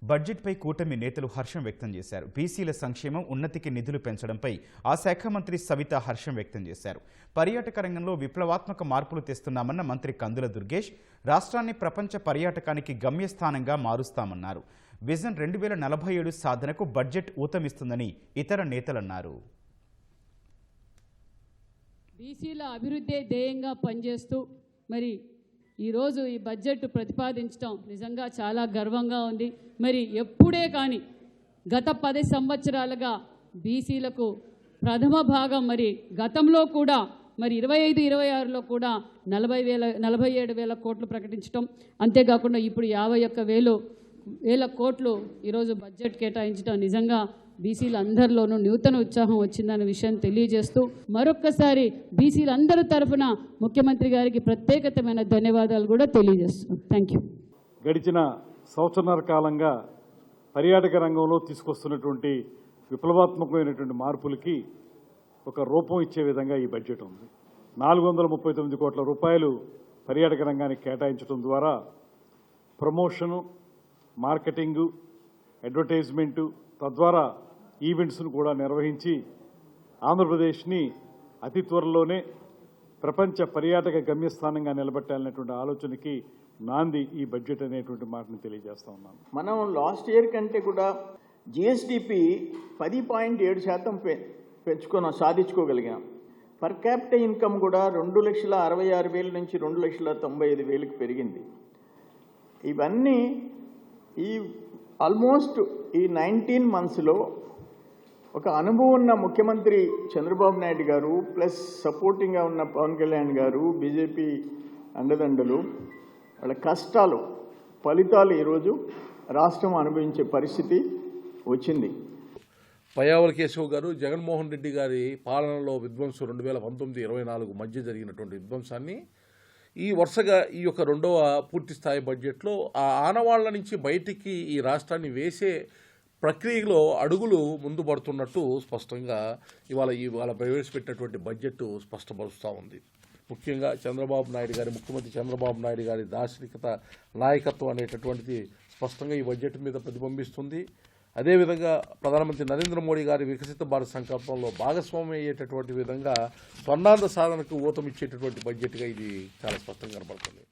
బడ్జెట్పై కూటమి నేతలు హర్షం వ్యక్తం చేశారు. బీసీల సంక్షేమం, ఉన్నతికి నిధులు పెంచడంపై ఆ శాఖ మంత్రి సవిత హర్షం వ్యక్తం చేశారు. పర్యాటక రంగంలో విప్లవాత్మక మార్పులు తెస్తున్నామన్న మంత్రి కందుల దుర్గేష్ రాష్ట్రాన్ని ప్రపంచ పర్యాటకానికి గమ్యస్థానంగా మారుస్తామన్నారు. విజన్ 2047 సాధనకు బడ్జెట్ ఊతమిస్తుందని ఇతర నేతలన్నారు. బీసీల అభివృద్ధి ధ్యేయంగా పనిచేస్తూ మరి ఈరోజు ఈ బడ్జెట్ ప్రతిపాదించడం నిజంగా చాలా గర్వంగా ఉంది. మరి ఎప్పుడే కానీ గత 10 సంవత్సరాలుగా బీసీలకు ప్రథమ భాగం మరి గతంలో కూడా మరి 25-26లో కూడా 47,000 కోట్లు ప్రకటించడం, అంతేకాకుండా ఇప్పుడు 51,000 కోట్లు ఈరోజు బడ్జెట్ కేటాయించడం నిజంగా బీసీలందరిలోనూ నూతన ఉత్సాహం వచ్చిందన్న విషయం తెలియజేస్తూ మరొక్కసారి బీసీలందరి తరఫున ముఖ్యమంత్రి గారికి ప్రత్యేకమైన ధన్యవాదాలు కూడా తెలియజేస్తున్నాం. Thank you. గడిచిన సంవత్సరన్నర కాలంగా పర్యాటక రంగంలో తీసుకొస్తున్నటువంటి విప్లవాత్మకమైనటువంటి మార్పులకి ఒక రూపం ఇచ్చే విధంగా ఈ బడ్జెట్ ఉంది. 439 కోట్ల రూపాయలు పర్యాటక రంగానికి కేటాయించడం ద్వారా ప్రమోషను, మార్కెటింగు, అడ్వర్టైజ్మెంటు, తద్వారా ఈవెంట్స్ను కూడా నిర్వహించి ఆంధ్రప్రదేశ్ని అతి త్వరలోనే ప్రపంచ పర్యాటక గమ్యస్థానంగా నిలబెట్టాలనేటువంటి ఆలోచనకి నాంది ఈ బడ్జెట్ అనేటువంటి మాటను తెలియజేస్తా ఉన్నాను. మనం లాస్ట్ ఇయర్ కంటే కూడా జిఎస్డిపి 10.7% సాధించుకోగలిగాం. పర్ క్యాపిటల్ ఇన్కమ్ కూడా 2,66,000 నుంచి 2,95,000 పెరిగింది. ఇవన్నీ ఈ ఆల్మోస్ట్ ఈ 19 మంత్స్లో ఒక అనుభవం ఉన్న ముఖ్యమంత్రి చంద్రబాబు నాయుడు గారు ప్లస్ సపోర్టింగ్గా ఉన్న పవన్ కళ్యాణ్ గారు, బీజేపీ అండదండలు, వాళ్ళ కష్టాలు ఫలితాలు ఈరోజు రాష్ట్రం అనుభవించే పరిస్థితి వచ్చింది. పయ్యావుల కేశవ్ గారు జగన్మోహన్ రెడ్డి గారి పాలనలో విధ్వంసం 2019-24 మధ్య జరిగినటువంటి విధ్వంసాన్ని ఈ వరుసగా ఈ యొక్క రెండవ పూర్తి స్థాయి బడ్జెట్లో ఆ ఆనవాళ్ల నుంచి బయటికి ఈ రాష్ట్రాన్ని వేసే ప్రక్రియలో అడుగులు ముందు పడుతున్నట్టు స్పష్టంగా ఇవాళ ప్రవేశపెట్టినటువంటి బడ్జెట్ స్పష్టపరుస్తూ ఉంది. ముఖ్యంగా ముఖ్యమంత్రి చంద్రబాబు నాయుడు గారి దార్శనికత, నాయకత్వం అనేటటువంటిది స్పష్టంగా ఈ బడ్జెట్ మీద ప్రతిబింబిస్తుంది. అదేవిధంగా ప్రధానమంత్రి నరేంద్ర మోడీ గారి వికసిత భారత్ సంకల్పంలో భాగస్వామ్యం అయ్యేటటువంటి విధంగా స్వర్ణాంధ్ర సాధనకు ఊతమిచ్చేటటువంటి బడ్జెట్గా ఇది చాలా స్పష్టంగా కనబడుతుంది.